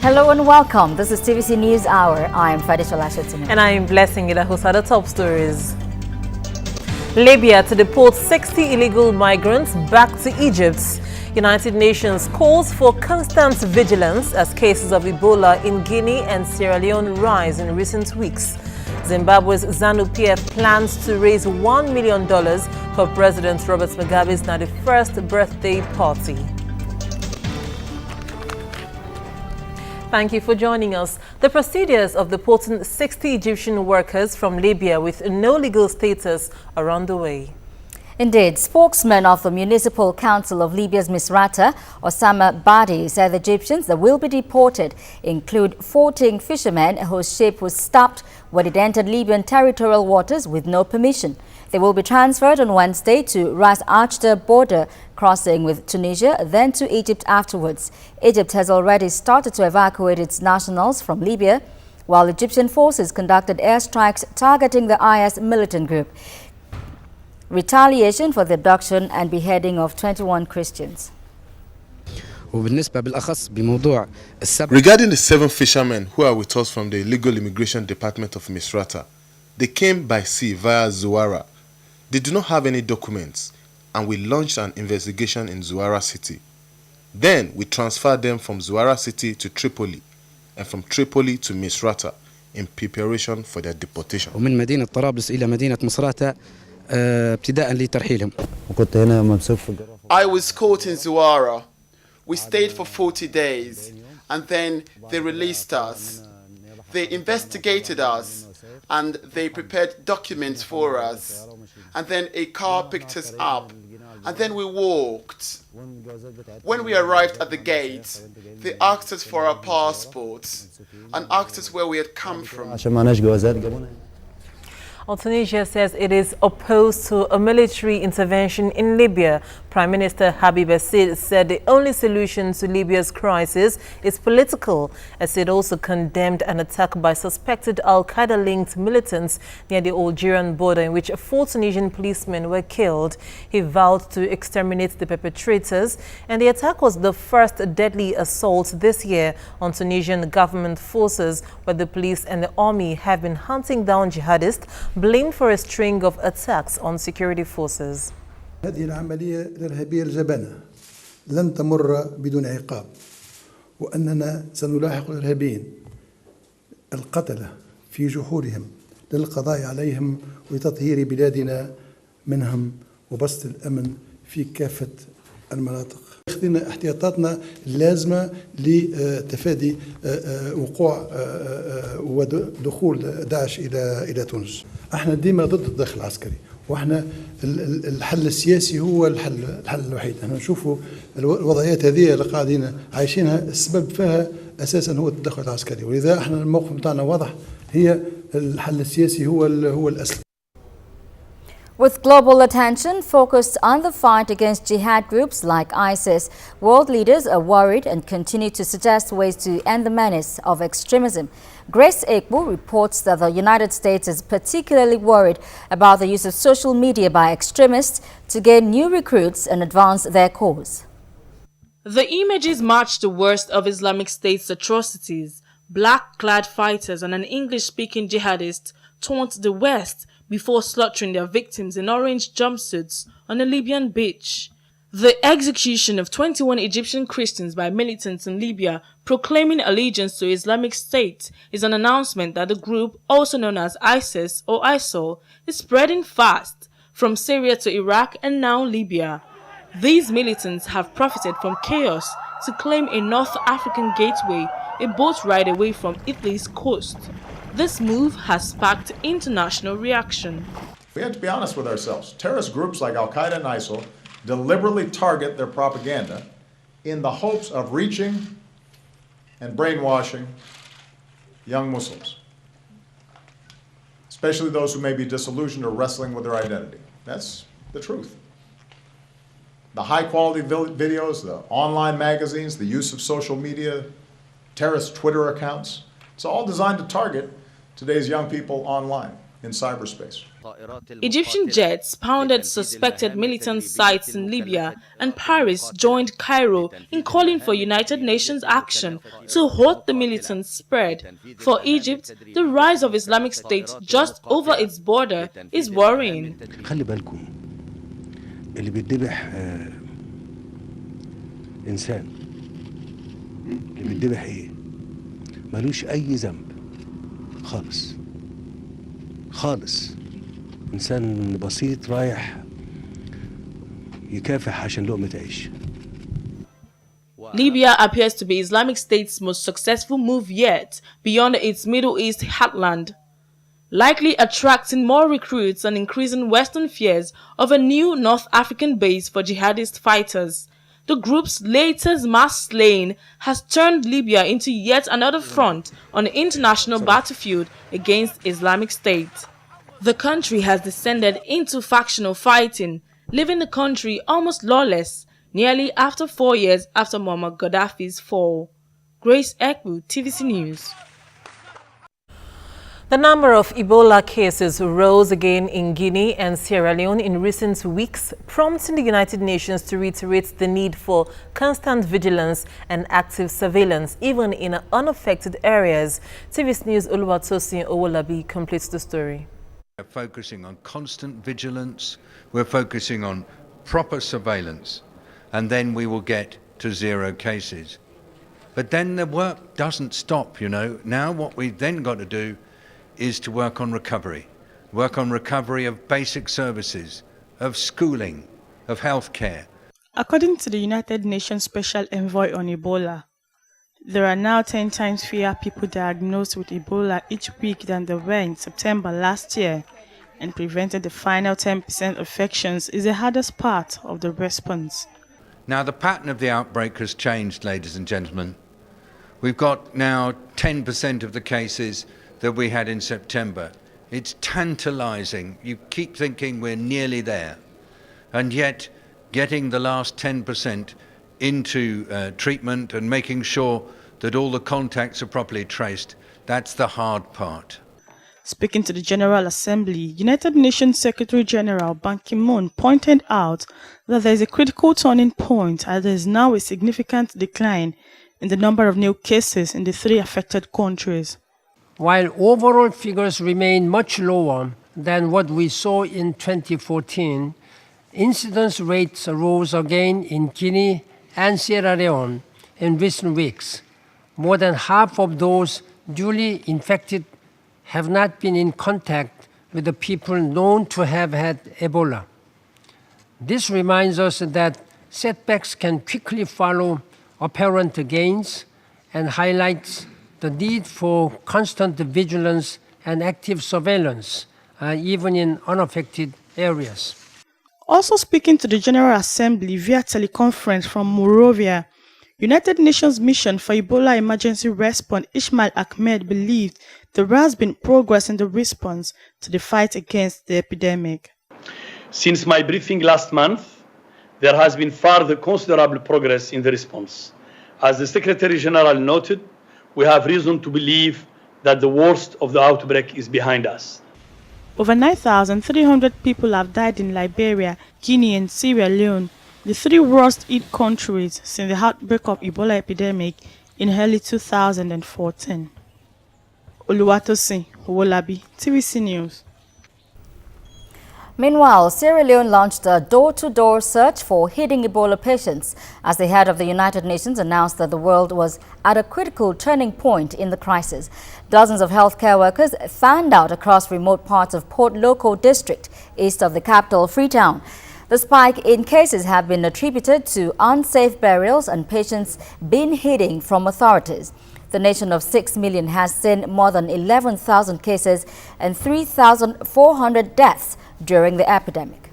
Hello and welcome. This is TVC News Hour. I am Fadisha Lashetini. And I am Blessing Ilahusa. The top stories. Libya to deport 60 illegal migrants back to Egypt. United Nations calls for constant vigilance as cases of Ebola in Guinea and Sierra Leone rise in recent weeks. Zimbabwe's ZANU-PF plans to raise $1 million for President Robert Mugabe's 91st birthday party. Thank you for joining us. The procedures of deporting 60 Egyptian workers from Libya with no legal status are underway. Indeed, spokesman of the Municipal Council of Libya's Misrata, Osama Badi, said the Egyptians that will be deported include 14 fishermen whose ship was stopped when it entered Libyan territorial waters with no permission. They will be transferred on Wednesday to Ras Ashta border crossing with Tunisia, then to Egypt afterwards. Egypt has already started to evacuate its nationals from Libya, while Egyptian forces conducted airstrikes targeting the IS militant group. Retaliation for the abduction and beheading of 21 Christians. Regarding the 7 fishermen who are with us from the Illegal Immigration Department of Misrata, they came by sea via Zuwara. They do not have any documents, and we launched an investigation in Zuwara City. Then we transferred them from Zuwara City to Tripoli, and from Tripoli to Misrata in preparation for their deportation. ومن مدينة طرابلس إلى مدينة مصراتة ابتداء لترحيلهم. I was caught in Zuwara. We stayed for 40 days and then they released us. They investigated us and they prepared documents for us. And then a car picked us up and then we walked. When we arrived at the gate, they asked us for our passports and asked us where we had come from. Well, Tunisia says it is opposed to a military intervention in Libya. Prime Minister Habib Assid said the only solution to Libya's crisis is political. Assid also condemned an attack by suspected al-Qaeda-linked militants near the Algerian border in which 4 Tunisian policemen were killed. He vowed to exterminate the perpetrators, and the attack was the first deadly assault this year on Tunisian government forces, where the police and the army have been hunting down jihadists blamed for a string of attacks on security forces. هذه العملية الإرهابية الجبانة لن تمر بدون عقاب، وأننا سنلاحق الإرهابيين القتلة في جحورهم للقضاء عليهم وتطهير بلادنا منهم وبسط الأمن في كافة المناطق. اخذنا احتياطاتنا اللازمة لتفادي وقوع ودخول داعش إلى تونس. احنا ديما ضد الدخل العسكري، واحنا الحل السياسي هو الحل الوحيد. احنا نشوفوا الوضعيات هذه اللي قاعدين عايشينها السبب فيها اساسا هو التدخل العسكري، ولذا احنا الموقف بتاعنا واضح، هي الحل السياسي هو الأسلم. With global attention focused on the fight against jihad groups like ISIS, world leaders are worried and continue to suggest ways to end the menace of extremism. Grace Ekbu reports that the United States is particularly worried about the use of social media by extremists to gain new recruits and advance their cause. The images match the worst of Islamic State's atrocities. Black-clad fighters and an English-speaking jihadist taunt the West before slaughtering their victims in orange jumpsuits on a Libyan beach. The execution of 21 Egyptian Christians by militants in Libya proclaiming allegiance to Islamic State is an announcement that the group, also known as ISIS or ISIL, is spreading fast from Syria to Iraq and now Libya. These militants have profited from chaos to claim a North African gateway, a boat ride away from Italy's coast. This move has sparked international reaction. We have to be honest with ourselves. Terrorist groups like Al-Qaeda and ISIL deliberately target their propaganda in the hopes of reaching and brainwashing young Muslims, especially those who may be disillusioned or wrestling with their identity. That's the truth. The high-quality videos, the online magazines, the use of social media, terrorist Twitter accounts, it's all designed to target today's young people online. in cyberspace. Egyptian jets pounded suspected militant sites in Libya, and Paris joined Cairo in calling for United Nations action to halt the militant spread. For Egypt, the rise of Islamic State just over its border is worrying. خلي بالكم اللي بيتذبح إنسان اللي بيتذبح إيه ملوش أي ذنب خالص خالص إنسان بسيط رايح يكافح عشان لقمة عيش. Libya appears to be Islamic State's most successful move yet beyond its Middle East heartland, likely attracting more recruits and increasing Western fears of a new North African base for jihadist fighters. The group's latest mass slaying has turned Libya into yet another front on the international battlefield against Islamic State. The country has descended into factional fighting, leaving the country almost lawless, nearly after 4 years after Muammar Gaddafi's fall. Grace Ekbu, TVC News. The number of Ebola cases rose again in Guinea and Sierra Leone in recent weeks, prompting the United Nations to reiterate the need for constant vigilance and active surveillance, even in unaffected areas. TV's News' Oluwatosin Owolabi completes the story. We're focusing on constant vigilance, we're focusing on proper surveillance, and then we will get to 0 cases. But then the work doesn't stop, you know. Now what we've then got to do is to work on recovery of basic services, of schooling, of healthcare. According to the United Nations Special Envoy on Ebola, there are now 10 times fewer people diagnosed with Ebola each week than there were in September last year, and preventing the final 10% infections is the hardest part of the response. Now the pattern of the outbreak has changed, ladies and gentlemen. We've got now 10% of the cases that we had in September. It's tantalizing. You keep thinking we're nearly there. And yet, getting the last 10% into treatment and making sure that all the contacts are properly traced, that's the hard part. Speaking to the General Assembly, United Nations Secretary General Ban Ki-moon pointed out that there is a critical turning point as there is now a significant decline in the number of new cases in the 3 affected countries. While overall figures remain much lower than what we saw in 2014, incidence rates rose again in Guinea and Sierra Leone in recent weeks. More than half of those duly infected have not been in contact with the people known to have had Ebola. This reminds us that setbacks can quickly follow apparent gains and highlights the need for constant vigilance and active surveillance, even in unaffected areas. Also speaking to the General Assembly via teleconference from Monrovia, United Nations Mission for Ebola Emergency Response Ismail Ahmed believed there has been progress in the response to the fight against the epidemic. Since my briefing last month, there has been further considerable progress in the response. As the Secretary General noted, we have reason to believe that the worst of the outbreak is behind us. Over 9,300 people have died in Liberia, Guinea and Sierra Leone, the 3 worst hit countries since the outbreak of Ebola epidemic in early 2014. Oluwatosin Owolabi, TVC News. Meanwhile, Sierra Leone launched a door-to-door search for hidden Ebola patients as the head of the United Nations announced that the world was at a critical turning point in the crisis. Dozens of healthcare workers fanned out across remote parts of Port Loko district, east of the capital, Freetown. The spike in cases have been attributed to unsafe burials and patients being hidden from authorities. The nation of 6 million has seen more than 11,000 cases and 3,400 deaths during the epidemic.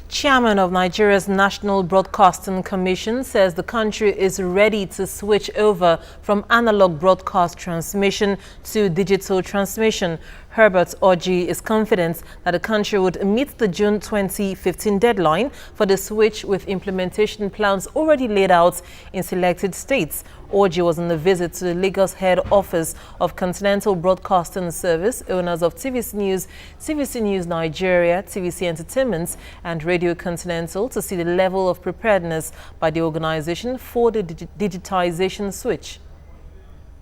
Chairman of Nigeria's National Broadcasting Commission says the country is ready to switch over from analog broadcast transmission to digital transmission. Herbert Orji is confident that the country would meet the June 2015 deadline for the switch with implementation plans already laid out in selected states. Orji was on a visit to the Lagos head office of Continental Broadcasting Service, owners of TVC News, TVC News Nigeria, TVC Entertainment and Radio Continental to see the level of preparedness by the organization for the digitization switch.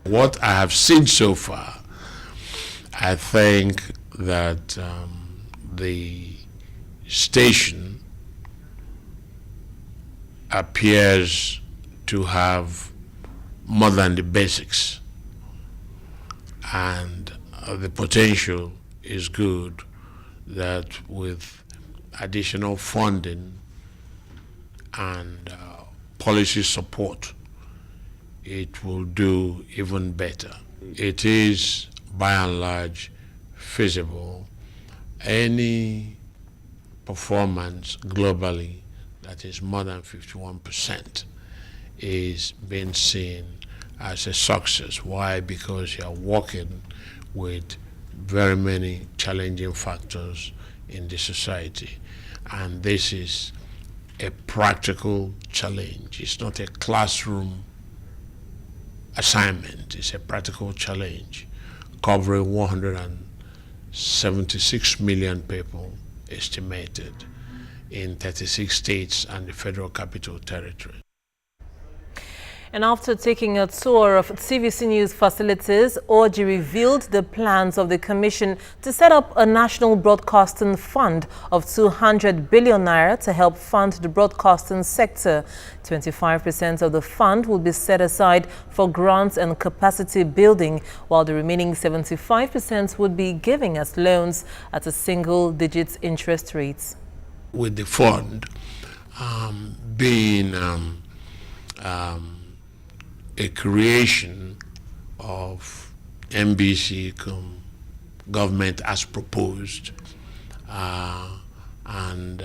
What I have seen so far, I think that the station appears to have more than the basics, and the potential is good that with additional funding and policy support, it will do even better. It is by and large feasible. Any performance globally that is more than 51% is being seen as a success. Why? Because you are working with very many challenging factors in the society, and this is a practical challenge. It's not a classroom assignment, it's a practical challenge covering 176 million people estimated in 36 states and the Federal Capital Territory. And after taking a tour of TVC News facilities, Orji revealed the plans of the Commission to set up a national broadcasting fund of 200 billion naira to help fund the broadcasting sector. 25% of the fund will be set aside for grants and capacity building, while the remaining 75% would be given as loans at a single-digit interest rate. With the fund being a creation of NBC government as proposed, and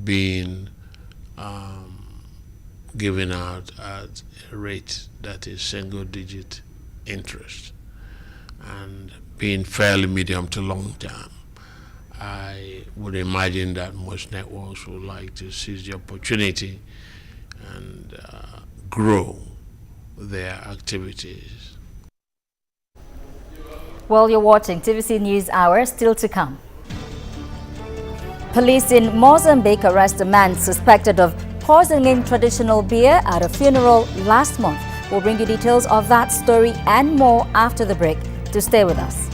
being given out at a rate that is single-digit interest, and being fairly medium to long term, I would imagine that most networks would like to seize the opportunity and grow their activities. Well, you're watching TVC News Hour, still to come. Police in Mozambique arrest a man suspected of poisoning traditional beer at a funeral last month. We'll bring you details of that story and more after the break. To stay with us.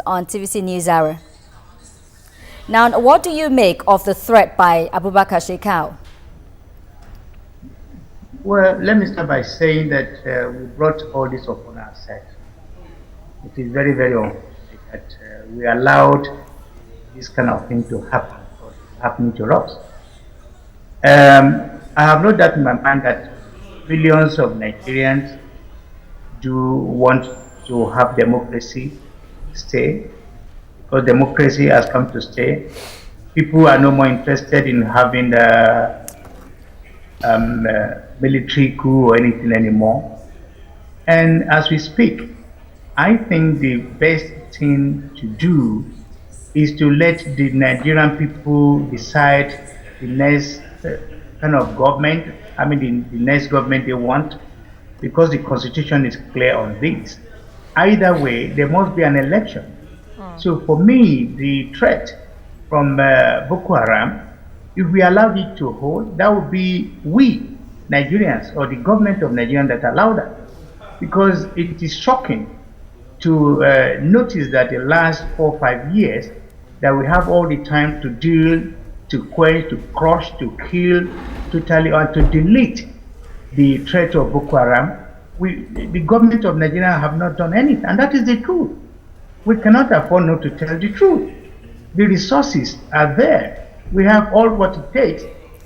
On TVC News Hour. Now, what do you make of the threat by Abubakar Shekau? Well, let me start by saying that we brought all this upon ourselves. It is very, very unfortunate that we allowed this kind of thing to happen, or happening to us. I have no doubt in my mind that millions of Nigerians do want to have democracy stay, because democracy has come to stay. People are no more interested in having the military coup or anything anymore. And as we speak, I think the best thing to do is to let the Nigerian people decide the next kind of government, the next government they want, because the constitution is clear on this. Either way, there must be an election. So for me, the threat from Boko Haram, if we allowed it to hold, that would be we, Nigerians, or the government of Nigeria that allow that. Because it is shocking to notice that the last 4 or 5 years, that we have all the time to deal, to quench, to crush, to kill, totally, or to delete the threat of Boko Haram. The government of Nigeria have not done anything, and that is the truth. We cannot afford not to tell the truth. The resources are there. We have all what it takes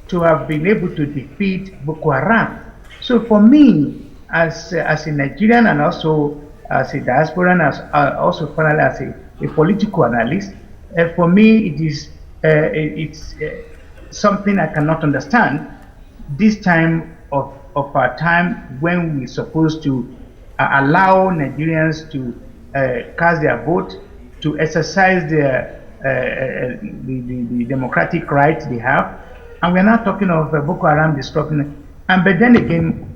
to have been able to defeat Boko Haram. So for me, as a Nigerian and also as a diasporan, as also finally as a political analyst, for me it is it's something I cannot understand. This time of our time when we're supposed to allow Nigerians to cast their vote, to exercise their the democratic rights they have, and we're not talking of Boko Haram disrupting. But then again,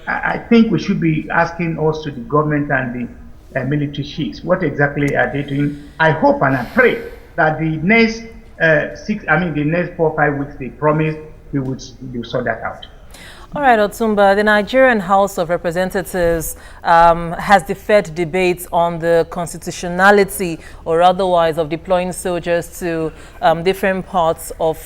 I think we should be asking also the government and the military chiefs, what exactly are they doing? I hope and I pray that the next the next 4 or 5 weeks they promised we will sort that out. All right, Otumba, the Nigerian House of Representatives has deferred debates on the constitutionality or otherwise of deploying soldiers to different parts of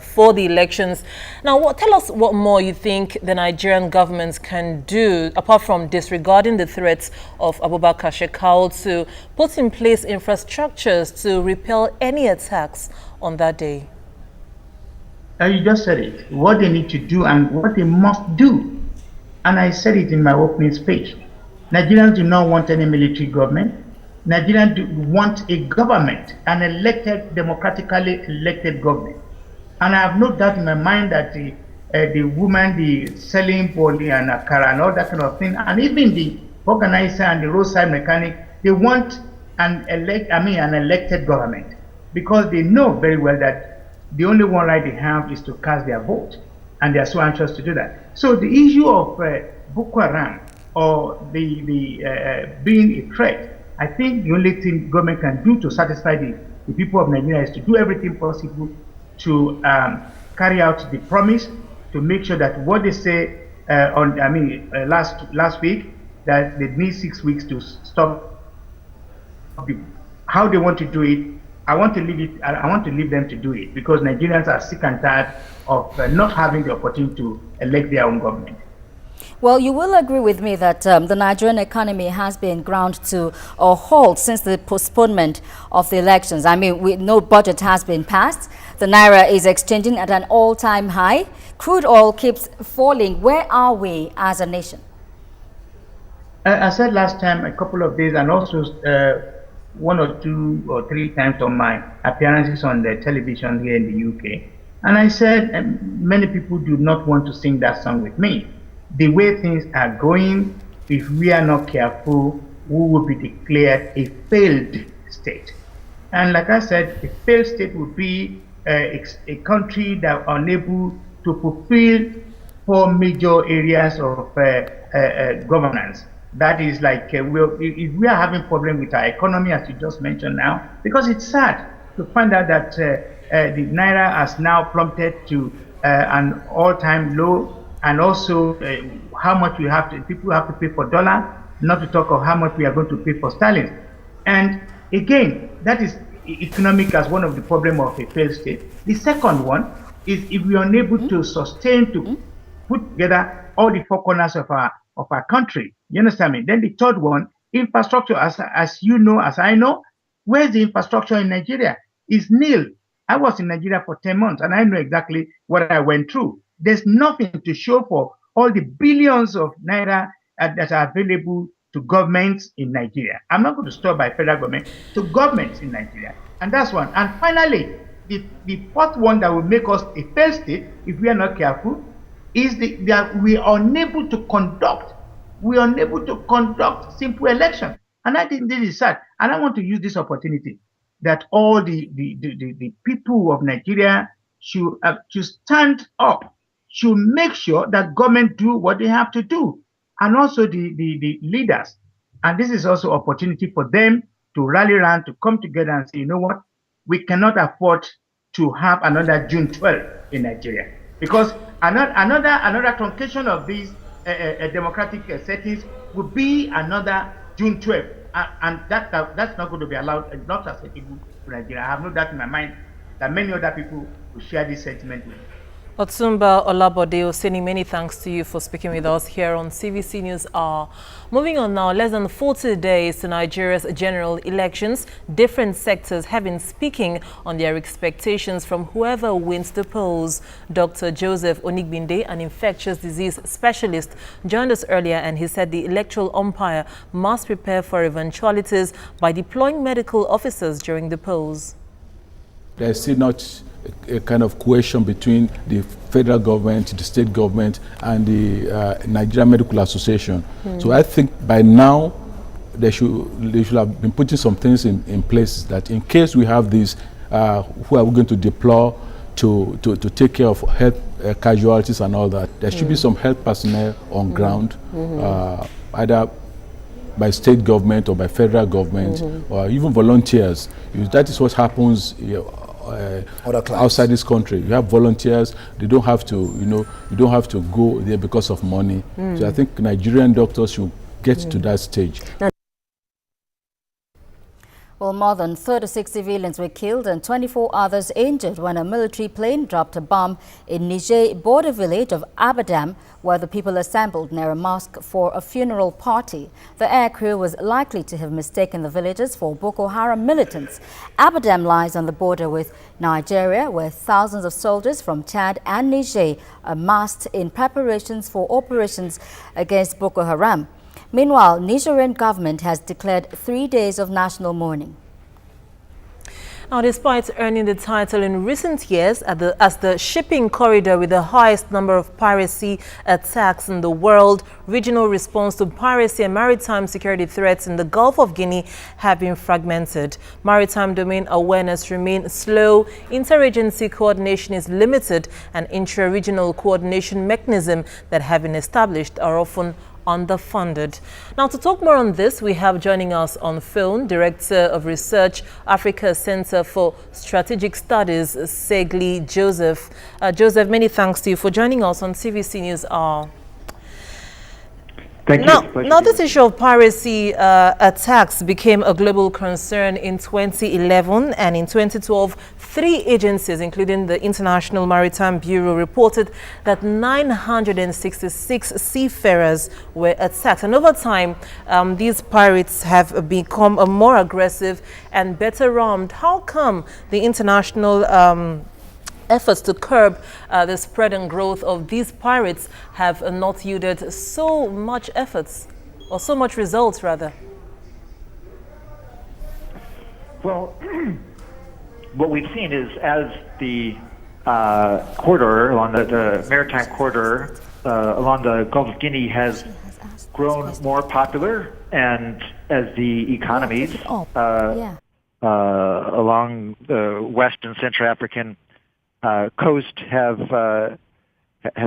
for the elections. Now, tell us what more you think the Nigerian government can do, apart from disregarding the threats of Abubakar Shekau, to put in place infrastructures to repel any attacks on that day. You just said it, what they need to do and what they must do. And I said it in my opening speech. Nigerians do not want any military government. Nigerians want a government, an elected, democratically elected government. And I have no doubt in my mind that the woman, the selling body and akara and all that kind of thing, and even the organizer and the roadside mechanic, they want an elected government, because they know very well that the only one right they have is to cast their vote, and they are so anxious to do that. So the issue of Boko Haram or being a threat, I think the only thing government can do to satisfy the people of Nigeria is to do everything possible to carry out the promise, to make sure that what they say last week, that they need 6 weeks to stop. How they want to do it, I want to leave them to do it, because Nigerians are sick and tired of not having the opportunity to elect their own government. Well, you will agree with me that the Nigerian economy has been ground to a halt since the postponement of the elections. I mean, no budget has been passed. The Naira is exchanging at an all-time high. Crude oil keeps falling. Where are we as a nation? I said last time, a couple of days, and also 1 or 2 or 3 times on my appearances on the television here in the UK. And I said, many people do not want to sing that song with me. The way things are going, if we are not careful, we will be declared a failed state. And like I said, a failed state would be a country that are unable to fulfill 4 major areas of governance. That is like, if we are having problem with our economy, as you just mentioned now, because it's sad to find out that the Naira has now plummeted to an all-time low, and also how much people have to pay for dollar, not to talk of how much we are going to pay for sterling. And again, that is economic as one of the problems of a failed state. The second one is if we are unable to sustain, to put together all the 4 corners of our country. You understand me? Then the third one, infrastructure, as you know, as I know, where's the infrastructure in Nigeria? It's nil. I was in Nigeria for 10 months and I know exactly what I went through. There's nothing to show for all the billions of Naira that are available to governments in Nigeria. I'm not going to stop by federal government, to governments in Nigeria. And that's one. And finally, the fourth one that will make us a failed state, if we are not careful, is that we are unable to conduct simple election. And I think this is sad. And I want to use this opportunity that all the people of Nigeria should stand up, should make sure that government do what they have to do, and also the leaders. And this is also opportunity for them to rally around, to come together and say, you know what, we cannot afford to have another June 12 in Nigeria, because another truncation of these democratic settings would be another June 12, and that's not going to be allowed, not acceptable to Nigeria. I have no doubt in my mind that many other people will share this sentiment with me. Otumba Olabode Oseni, many thanks to you for speaking with us here on CVC News Hour. Moving on now, less than 40 days to Nigeria's general elections, different sectors have been speaking on their expectations from whoever wins the polls. Dr. Joseph Onigbinde, an infectious disease specialist, joined us earlier, and he said the electoral umpire must prepare for eventualities by deploying medical officers during the polls. There is still not a kind of cohesion between the federal government, the state government, and the Nigerian Medical Association. So I think by now they should have been putting some things in place that in case we have these, who are we going to deploy to take care of health casualties and all that, there should be some health personnel on ground, either by state government or by federal government, or even volunteers. That is what happens outside this country. You have volunteers. They don't have to, you don't have to go there because of money. So I think Nigerian doctors should get to that stage. Well, more than 36 civilians were killed and 24 others injured when a military plane dropped a bomb in Niger border village of Abadam, where the people assembled near a mosque for a funeral party. The aircrew was likely to have mistaken the villagers for Boko Haram militants. Abadam lies on the border with Nigeria, where thousands of soldiers from Chad and Niger are massed in preparations for operations against Boko Haram. Meanwhile, Nigerian government has declared 3 days of national mourning. Now, despite earning the title in recent years as the shipping corridor with the highest number of piracy attacks in the world, regional response to piracy and maritime security threats in the Gulf of Guinea have been fragmented. Maritime domain awareness remains slow, interagency coordination is limited, and intra-regional coordination mechanisms that have been established are often underfunded. Now, to talk more on this, we have joining us on phone Director of Research, Africa Center for Strategic Studies, Segli Joseph. Joseph, many thanks to you for joining us on CVC News Hour. Thank you. Now, this issue of piracy attacks became a global concern in 2011, and in 2012, 3 agencies, including the International Maritime Bureau, reported that 966 seafarers were attacked. And over time, these pirates have become more aggressive and better armed. How come the international efforts to curb the spread and growth of these pirates have not yielded so much efforts, or so much results, rather? Well, what we've seen is as the corridor, along the maritime corridor, along the Gulf of Guinea has grown more popular, and as the economies along the West and Central African coast have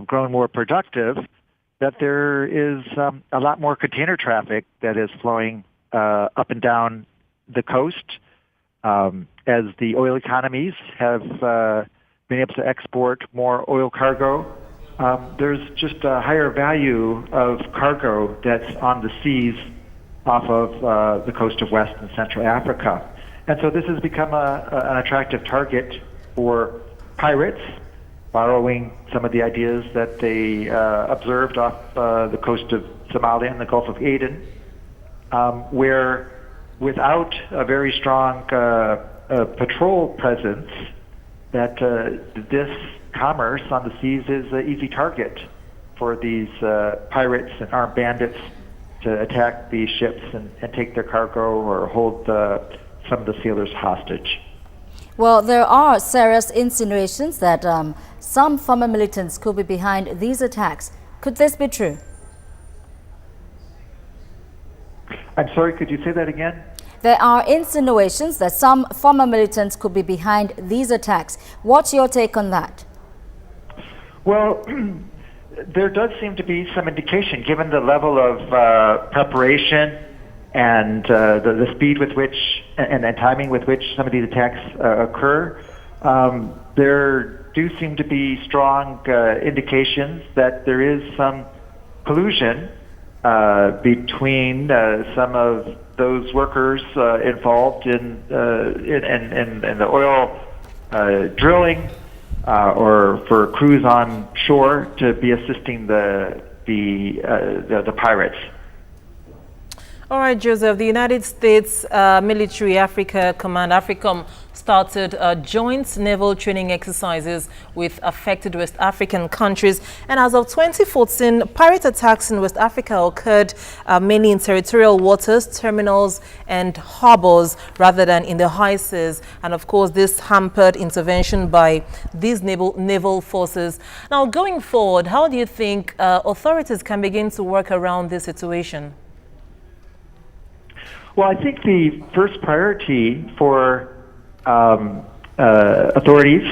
grown more productive, that there is a lot more container traffic that is flowing up and down the coast. As the oil economies have been able to export more oil cargo, there's just a higher value of cargo that's on the seas off of the coast of West and Central Africa. And so this has become an attractive target for pirates, borrowing some of the ideas that they observed off the coast of Somalia and the Gulf of Aden, where without a very strong patrol presence, that this commerce on the seas is an easy target for these pirates and armed bandits to attack these ships and take their cargo or hold some of the sailors hostage. Well, there are serious insinuations that some former militants could be behind these attacks. Could this be true? I'm sorry, could you say that again? There are insinuations that some former militants could be behind these attacks. What's your take on that? Well, there does seem to be some indication, given the level of preparation and the speed with which and the timing with which some of these attacks occur. There do seem to be strong indications that there is some collusion between some of those workers involved in the oil drilling or for crews on shore to be assisting the pirates. All right, Joseph, the United States Military Africa Command, AFRICOM, started joint naval training exercises with affected West African countries. And as of 2014, pirate attacks in West Africa occurred mainly in territorial waters, terminals, and harbors, rather than in the high seas. And of course, this hampered intervention by these naval forces. Now, going forward, how do you think authorities can begin to work around this situation? Well, I think the first priority for authorities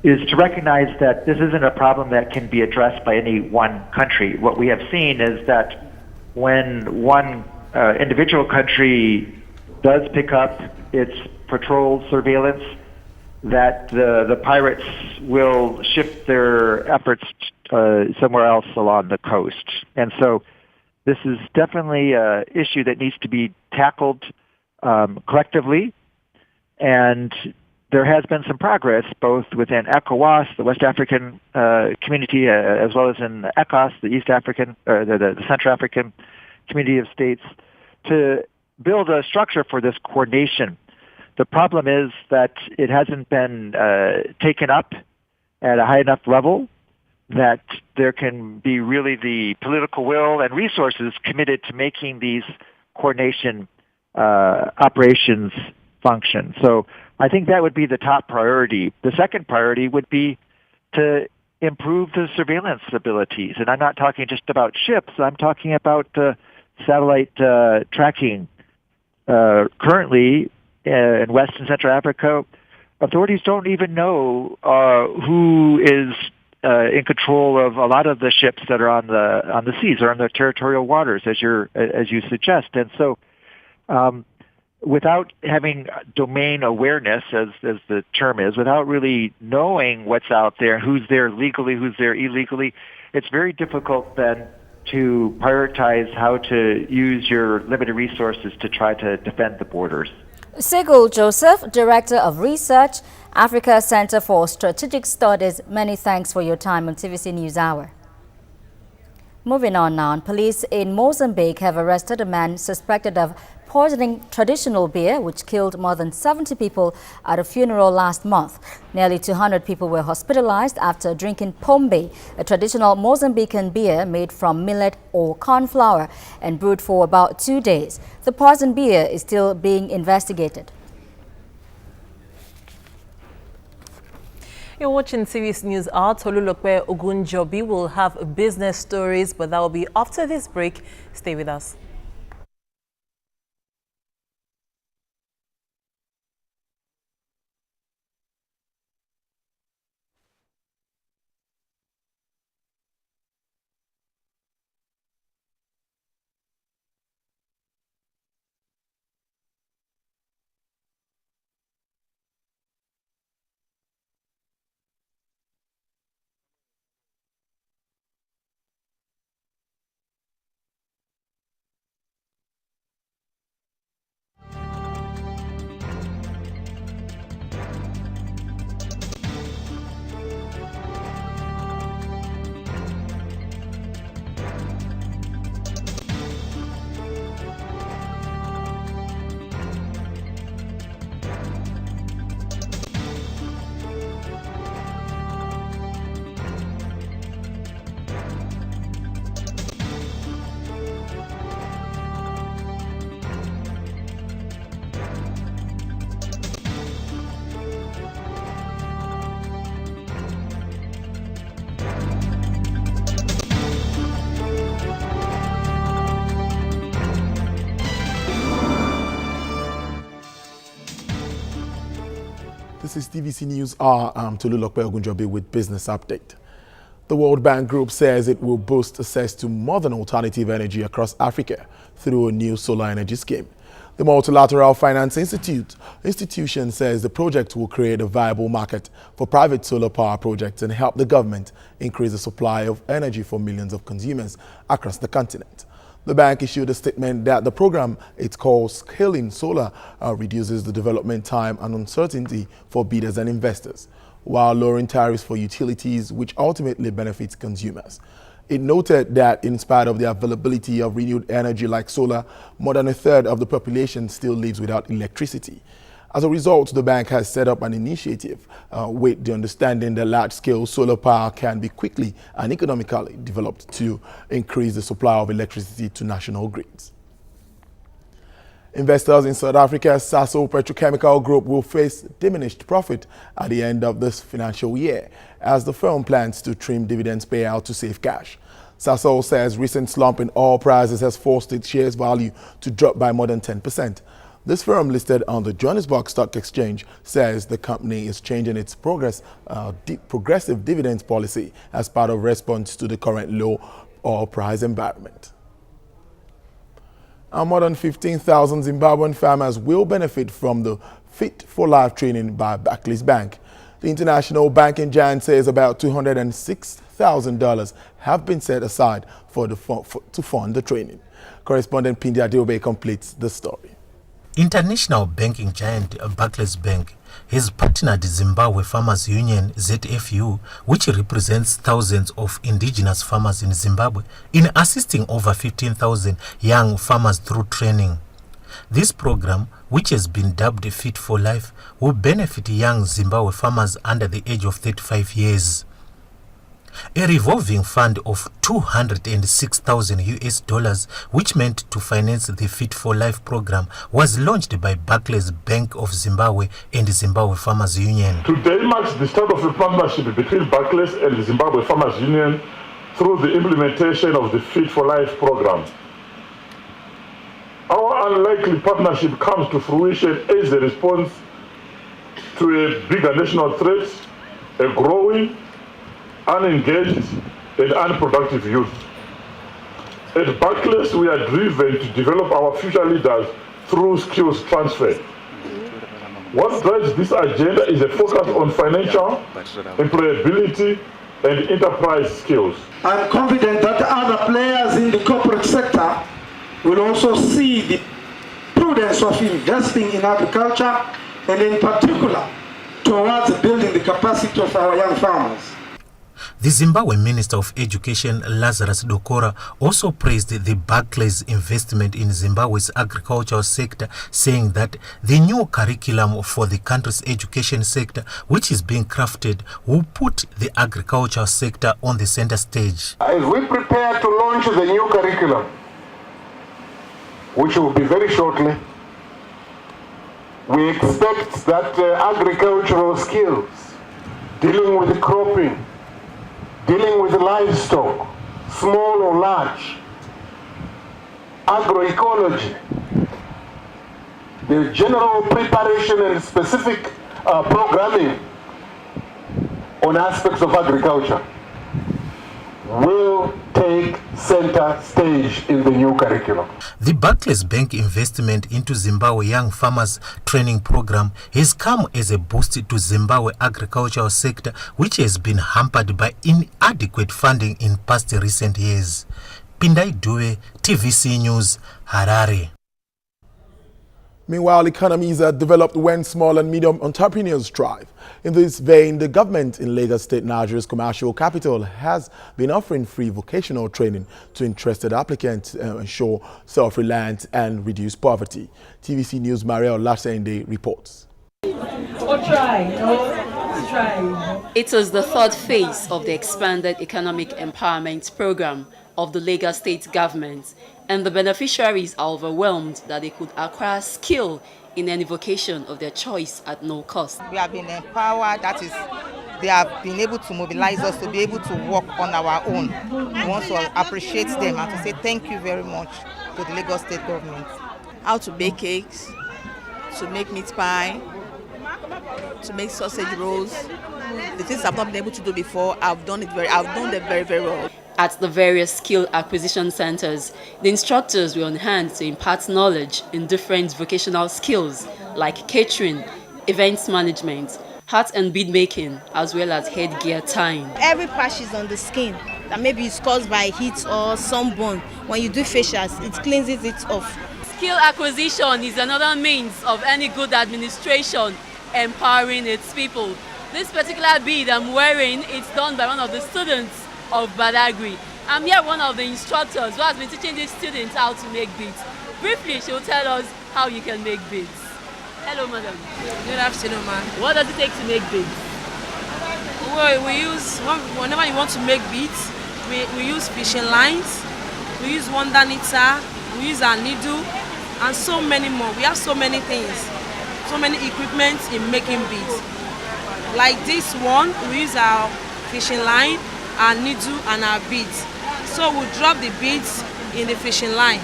is to recognize that this isn't a problem that can be addressed by any one country. What we have seen is that when one individual country does pick up its patrol surveillance, that the pirates will shift their efforts somewhere else along the coast. And so this is definitely an issue that needs to be tackled collectively, and there has been some progress both within ECOWAS, the West African community, as well as in ECOS, the East African, the Central African community of states, to build a structure for this coordination. The problem is that it hasn't been taken up at a high enough level that there can be really the political will and resources committed to making these coordination operations function. So I think that would be the top priority. The second priority would be to improve the surveillance abilities. And I'm not talking just about ships. I'm talking about satellite tracking. Currently, in West and Central Africa, authorities don't even know who is in control of a lot of the ships that are on the seas or on the territorial waters, as you suggest. And so, without having domain awareness, as the term is, without really knowing what's out there, who's there legally, who's there illegally, it's very difficult then to prioritize how to use your limited resources to try to defend the borders. Segul Joseph, Director of Research, Africa Center for Strategic Studies, many thanks for your time on TVC News Hour. Moving on now, police in Mozambique have arrested a man suspected of poisoning traditional beer, which killed more than 70 people at a funeral last month. Nearly 200 people were hospitalized after drinking pombe, a traditional Mozambican beer made from millet or corn flour and brewed for about 2 days. The poison beer is still being investigated. You're watching TVC News Hour. Tolulokwe Ogunjobi will have business stories, but that will be after this break. Stay with us. This is TVC News Hour. I'm Tolulokwe Ogunjobi with Business Update. The World Bank Group says it will boost access to modern alternative energy across Africa through a new solar energy scheme. The Multilateral Finance institution says the project will create a viable market for private solar power projects and help the government increase the supply of energy for millions of consumers across the continent. The bank issued a statement that the program it calls Scaling Solar reduces the development time and uncertainty for bidders and investors, while lowering tariffs for utilities, which ultimately benefits consumers. It noted that in spite of the availability of renewed energy like solar, more than a third of the population still lives without electricity. As a result, the bank has set up an initiative with the understanding that large-scale solar power can be quickly and economically developed to increase the supply of electricity to national grids. Investors in South Africa's Sasol Petrochemical Group will face diminished profit at the end of this financial year as the firm plans to trim dividends payout to save cash. Sasol says recent slump in oil prices has forced its shares value to drop by more than 10%. This firm, listed on the Johannesburg Stock Exchange, says the company is changing its progressive dividends policy as part of response to the current low oil price environment. More than 15,000 Zimbabwean farmers will benefit from the Fit for Life training by Barclays Bank. The international banking giant says about $206,000 have been set aside to fund the training. Correspondent Pindi Adeobe completes the story. International banking giant Barclays Bank has partnered Zimbabwe Farmers Union ZFU, which represents thousands of indigenous farmers in Zimbabwe, in assisting over 15,000 young farmers through training. This program, which has been dubbed Fit for Life, will benefit young Zimbabwe farmers under the age of 35 years. A revolving fund of $206,000, which meant to finance the Fit for Life program, was launched by Barclays Bank of Zimbabwe and the Zimbabwe Farmers Union. Today marks the start of a partnership between Barclays and the Zimbabwe Farmers Union through the implementation of the Fit for Life program. Our unlikely partnership comes to fruition as a response to a bigger national threat, a growing, unengaged and unproductive youth. At Barclays, we are driven to develop our future leaders through skills transfer. What drives this agenda is a focus on financial, employability and enterprise skills. I'm confident that other players in the corporate sector will also see the prudence of investing in agriculture and in particular towards building the capacity of our young farmers. The Zimbabwe Minister of Education, Lazarus Dokora, also praised the Barclays investment in Zimbabwe's agricultural sector, saying that the new curriculum for the country's education sector, which is being crafted, will put the agricultural sector on the center stage. As we prepare to launch the new curriculum, which will be very shortly, we expect that agricultural skills, dealing with cropping, dealing with livestock, small or large, agroecology, the general preparation and specific programming on aspects of agriculture will take center stage in the new curriculum. The Barclays Bank investment into Zimbabwe Young Farmers Training Program has come as a boost to Zimbabwe agricultural sector, which has been hampered by inadequate funding in past recent years. Pindai Due, TVC News, Harare. Meanwhile, economies are developed when small and medium entrepreneurs thrive. In this vein, the government in Lagos State, Nigeria's commercial capital, has been offering free vocational training to interested applicants to ensure self-reliance and reduce poverty. TVC News' Mariel Lasende reports. It was the third phase of the expanded economic empowerment program of the Lagos State government, and the beneficiaries are overwhelmed that they could acquire skill in any vocation of their choice at no cost. We have been empowered, that is, they have been able to mobilize us to be able to work on our own. We want to appreciate them and to say thank you very much to the Lagos State government. How to bake cakes, to make meat pie, to make sausage rolls. The things I've not been able to do before, I've done them very, very well. At the various skill acquisition centers, the instructors were on hand to impart knowledge in different vocational skills like catering, events management, hat and bead making, as well as headgear tying. Every patch is on the skin. that maybe it's caused by heat or sunburn. When you do facials, it cleanses it off. Skill acquisition is another means of any good administration empowering its people. This particular bead I'm wearing, it's done by one of the students of Badagry. I'm here one of the instructors who has been teaching these students how to make beads. Briefly, she will tell us how you can make beads. Hello, madam. Good afternoon, ma'am. What does it take to make beads? Well, we use, whenever you want to make beads, we use fishing lines, we use wonder knitter, we use our needle, and so many more. We have so many things, so many equipment in making beads. Like this one, we use our fishing line, our needle, and our beads. So we'll drop the beads in the fishing line.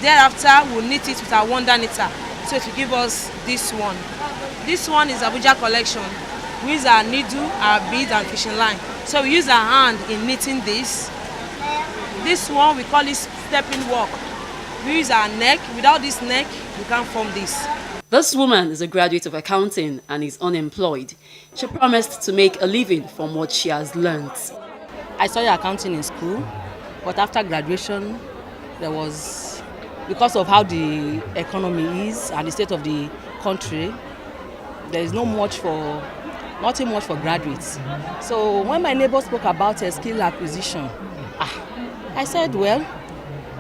Thereafter, we'll knit it with our wonder knitter. So it will give us this one. This one is Abuja collection. We use our needle, our bead, and fishing line. So we use our hand in knitting this. This one, we call it stepping work. We use our neck. Without this neck, we can't form this. This woman is a graduate of accounting and is unemployed. She promised to make a living from what she has learned. I studied accounting in school, but after graduation, there was, because of how the economy is and the state of the country, there is nothing much for graduates. So when my neighbor spoke about a skill acquisition, I said, well,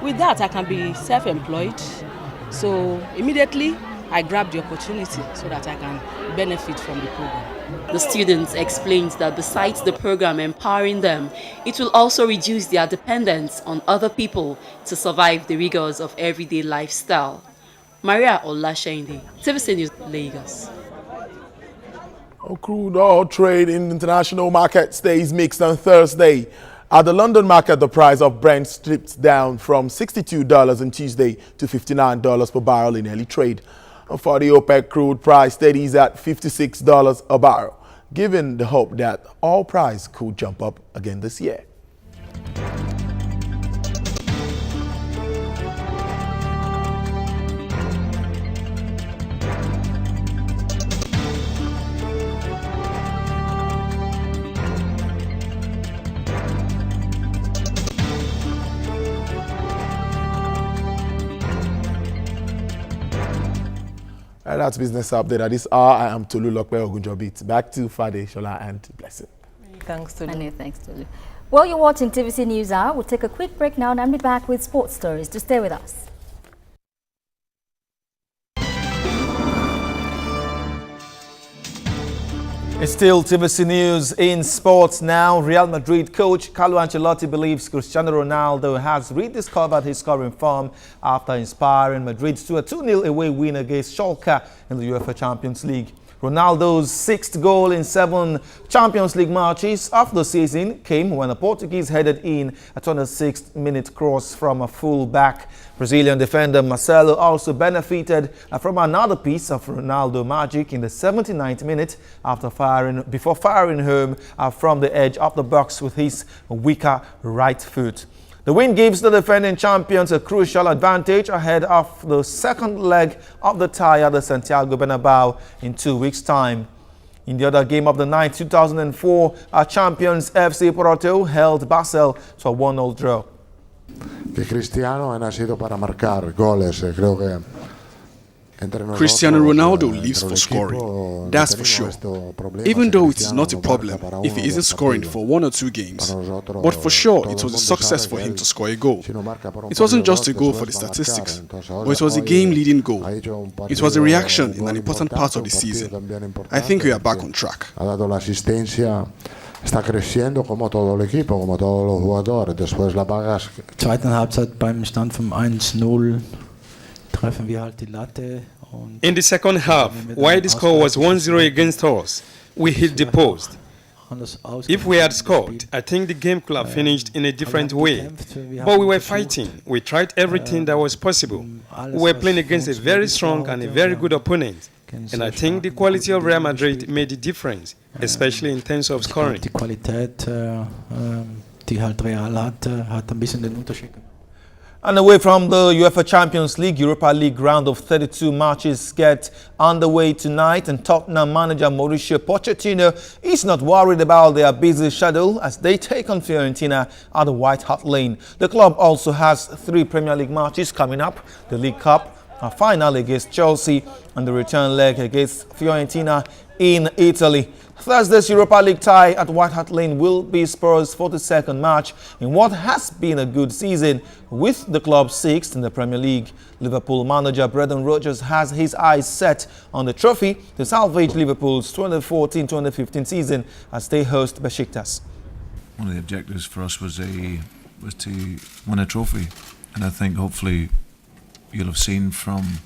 with that I can be self-employed. So immediately I grabbed the opportunity so that I can benefit from the program. The students explained that besides the program empowering them, it will also reduce their dependence on other people to survive the rigors of everyday lifestyle. Maria Olasheinde, TVC News, Lagos. Crude oil trade in international market stays mixed on Thursday. At the London market, the price of Brent slipped down from $62 on Tuesday to $59 per barrel in early trade. For the OPEC crude price steadies at $56 a barrel, given the hope that oil price could jump up again this year. That's Business Update at this hour. I am Tolu Lokpe Ogunjobit. Back to Fade, Shola, and Blessing. Thanks, Tolu. Many thanks, Tolu. Well, you're watching TVC News Hour. We'll take a quick break now and I'll be back with sports stories. Just stay with us. It's still TVC News in sports now. Real Madrid coach Carlo Ancelotti believes Cristiano Ronaldo has rediscovered his scoring form after inspiring Madrid to a 2-0 away win against Schalke in the UEFA Champions League. Ronaldo's sixth goal in 7 Champions League matches of the season came when the Portuguese headed in a 26th minute cross from a full-back. Brazilian defender Marcelo also benefited from another piece of Ronaldo magic in the 79th minute before firing home from the edge of the box with his weaker right foot. The win gives the defending champions a crucial advantage ahead of the second leg of the tie at the Santiago Bernabeu in 2 weeks' time. In the other game of the night, 2004, our champions FC Porto held Basel to a 1-0 draw. Que Cristiano ha nacido para marcar goles, creo que Cristiano Ronaldo lives for scoring, that's for sure. Even though it is not a problem if he isn't scoring for 1 or 2 games. But for sure, it was a success for him to score a goal. It wasn't just a goal for the statistics, but it was a game-leading goal. It was a reaction in an important part of the season. I think we are back on track. Está creciendo como todo el equipo, como todos los jugadores. Después la pagas. Zweiten Halbzeit beim Stand vom 1-0 treffen wir halt die Latte. In the second half, while the score was 1-0 against us, we hit the post. If we had scored, I think the game could have finished in a different way. But we were fighting. We tried everything that was possible. We were playing against a very strong and a very good opponent. And I think the quality of Real Madrid made a difference, especially in terms of scoring. Die Qualität, die halt Real hat ein bisschen den Unterschied gemacht. And away from the UEFA Champions League, Europa League round of 32 matches get underway tonight, and Tottenham manager Mauricio Pochettino is not worried about their busy schedule as they take on Fiorentina at the White Hart Lane. The club also has 3 Premier League matches coming up: the League Cup, a final against Chelsea, and the return leg against Fiorentina in Italy. Thursday's Europa League tie at White Hart Lane will be Spurs' 42nd match in what has been a good season, with the club 6th in the Premier League. Liverpool manager Brendan Rodgers has his eyes set on the trophy to salvage Liverpool's 2014-2015 season as they host Besiktas. One of the objectives for us was to win a trophy, and I think hopefully you'll have seen from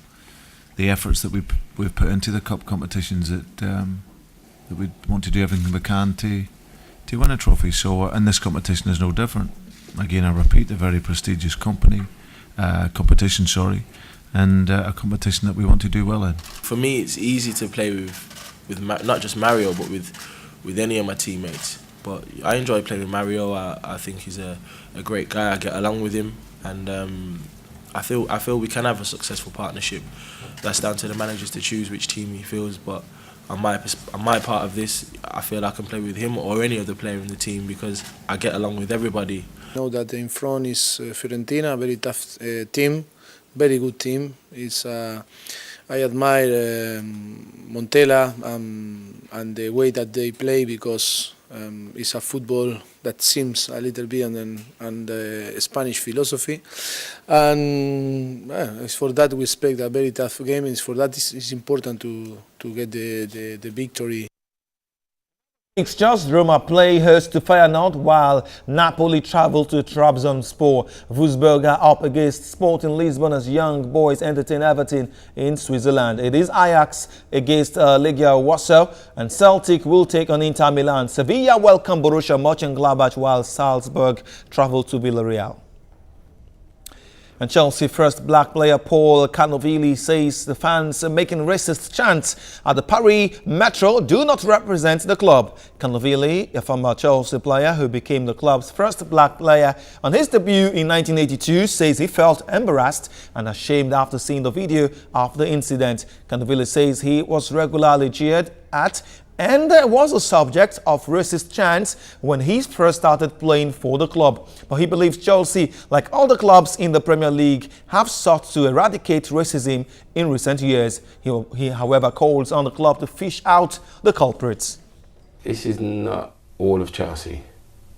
the efforts that we've put into the cup competitions that we want to do everything we can to win a trophy. So, and this competition is no different. Again, I repeat, a very prestigious competition, and a competition that we want to do well in. For me, it's easy to play with not just Mario, but with any of my teammates. But I enjoy playing with Mario. I think he's a great guy. I get along with him, and I feel we can have a successful partnership. That's down to the managers to choose which team he feels, but on my part of this, I feel I can play with him or any other player in the team because I get along with everybody. I know that in front is Fiorentina, a very tough team, very good team. I admire Montella and the way that they play because it's a football that seems a little bit and Spanish philosophy, and it's for that we expect a very tough game. It's for that it's important to get the victory. Just Roma play host to Feyenoord while Napoli travel to Trabzonspor. Wolfsberger up against Sporting Lisbon as Young Boys entertain Everton in Switzerland. It is Ajax against Legia Warsaw, and Celtic will take on Inter Milan. Sevilla welcome Borussia Mönchengladbach while Salzburg travel to Villarreal. And Chelsea first black player Paul Canovilli says the fans making racist chants at the Paris Metro do not represent the club. Canovilli, a former Chelsea player who became the club's first black player on his debut in 1982, says he felt embarrassed and ashamed after seeing the video of the incident. Canovilli says he was regularly jeered at and was a subject of racist chants when he first started playing for the club. But he believes Chelsea, like all the clubs in the Premier League, have sought to eradicate racism in recent years. He however, calls on the club to fish out the culprits. This is not all of Chelsea.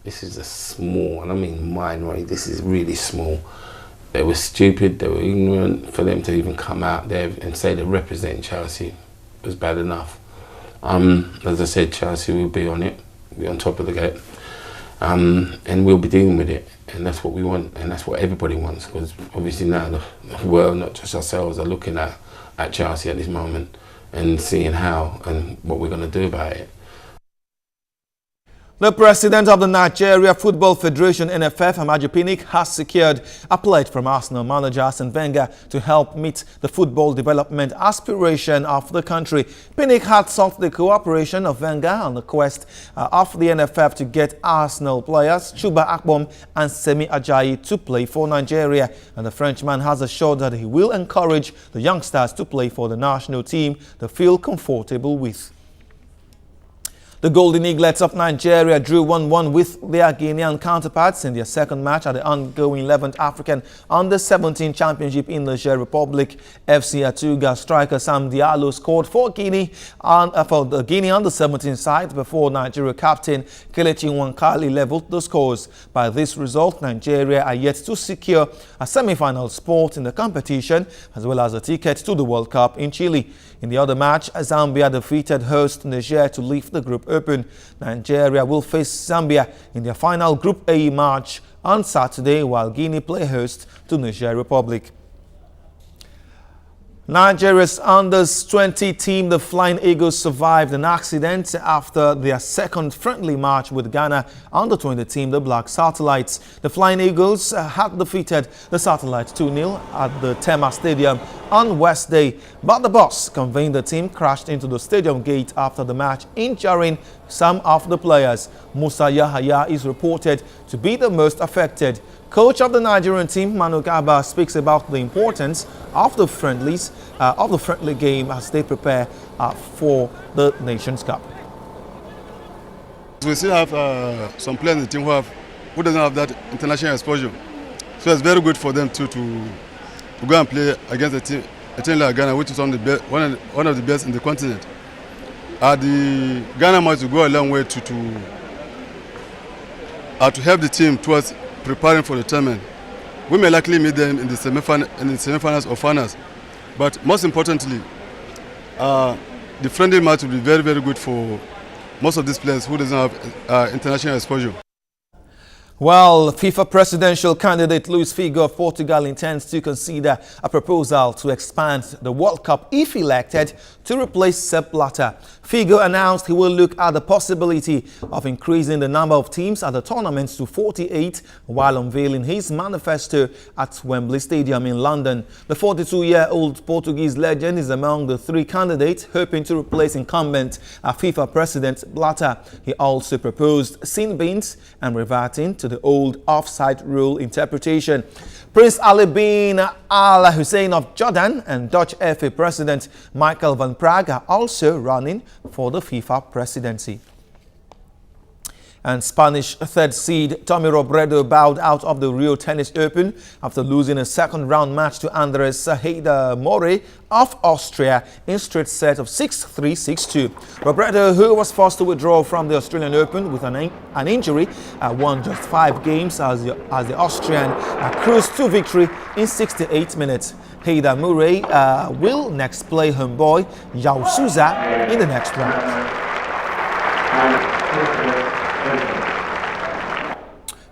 This is a small, and I mean minority, this is really small. They were stupid, they were ignorant. For them to even come out there and say they represent Chelsea was bad enough. As I said, Chelsea will be on it, be on top of the game, and we'll be dealing with it, and that's what we want, and that's what everybody wants, because obviously now the world, not just ourselves, are looking at Chelsea at this moment and seeing how and what we're going to do about it. The president of the Nigeria Football Federation, NFF, Amaju Pinnick, has secured a pledge from Arsenal manager Arsene Wenger to help meet the football development aspiration of the country. Pinnick had sought the cooperation of Wenger on the quest of the NFF to get Arsenal players Chuba Akpom and Semi Ajayi to play for Nigeria. And the Frenchman has assured that he will encourage the youngsters to play for the national team they feel comfortable with. The Golden Eaglets of Nigeria drew 1-1 with their Guinean counterparts in their second match at the ongoing 11th African Under-17 Championship in the Niger Republic. FC Atuga striker Sam Diallo scored for Guinea for the Guinea Under-17 side before Nigeria captain Kelechi Nwankali leveled the scores. By this result, Nigeria are yet to secure a semi-final spot in the competition as well as a ticket to the World Cup in Chile. In the other match, Zambia defeated host Niger to leave the group open. Nigeria will face Zambia in their final Group A match on Saturday, while Guinea play host to Niger Republic. Nigeria's Under-20 team, the Flying Eagles, survived an accident after their second friendly match with Ghana Under-20 team, the Black Satellites. The Flying Eagles had defeated the Satellites 2-0 at the Tema Stadium on Wednesday, but the bus conveying the team crashed into the stadium gate after the match, injuring some of the players. Musa Yahaya is reported to be the most affected. Coach of the Nigerian team, Manu Garba, speaks about the importance of the friendly game as they prepare for the Nations Cup. We still have some players in the team who doesn't have that international exposure, so it's very good for them to go and play against a team like Ghana, which is one of the best in the continent. The Ghana match will go a long way to help the team towards preparing for the tournament. We may likely meet them in the semi-finals or finals, but most importantly, the friendly match will be very, very good for most of these players who doesn't have international exposure. Well, FIFA presidential candidate Luis Figo of Portugal intends to consider a proposal to expand the World Cup if elected to replace Sepp Blatter. Figo announced he will look at the possibility of increasing the number of teams at the tournament to 48 while unveiling his manifesto at Wembley Stadium in London. The 42-year-old Portuguese legend is among the three candidates hoping to replace incumbent FIFA president Blatter. He also proposed sin bins and reverting to the old offside rule interpretation. Prince Ali bin Al Hussein of Jordan and Dutch FA President Michael van Praag are also running for the FIFA presidency. And Spanish third seed Tommy Robredo bowed out of the Rio Tennis Open after losing a second-round match to Andres Heida More of Austria in straight set of 6-3, 6-2. Robredo, who was forced to withdraw from the Australian Open with an injury, won just 5 games as the Austrian cruised to victory in 68 minutes. Heida Murray will next play homeboy Yao Souza in the next round.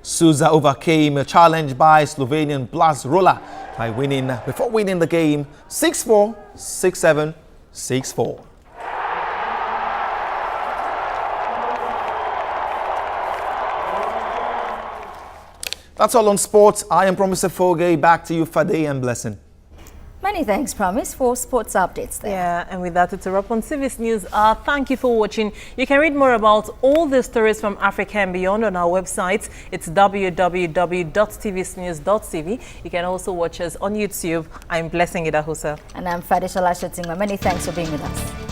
Souza overcame a challenge by Slovenian Blas Rola before winning the game 6-4, 6-7, 6-4. That's all on sports. I am Promise Foge. Back to you, Fade and Blessing. Many thanks, Promise, for sports updates there. Yeah, and with that, it's a wrap on CVS News. Thank you for watching. You can read more about all the stories from Africa and beyond on our website. It's www.tvsnews.tv. You can also watch us on YouTube. I'm Blessing Idahosa. And I'm Fadisha Lashatingma. Many thanks for being with us.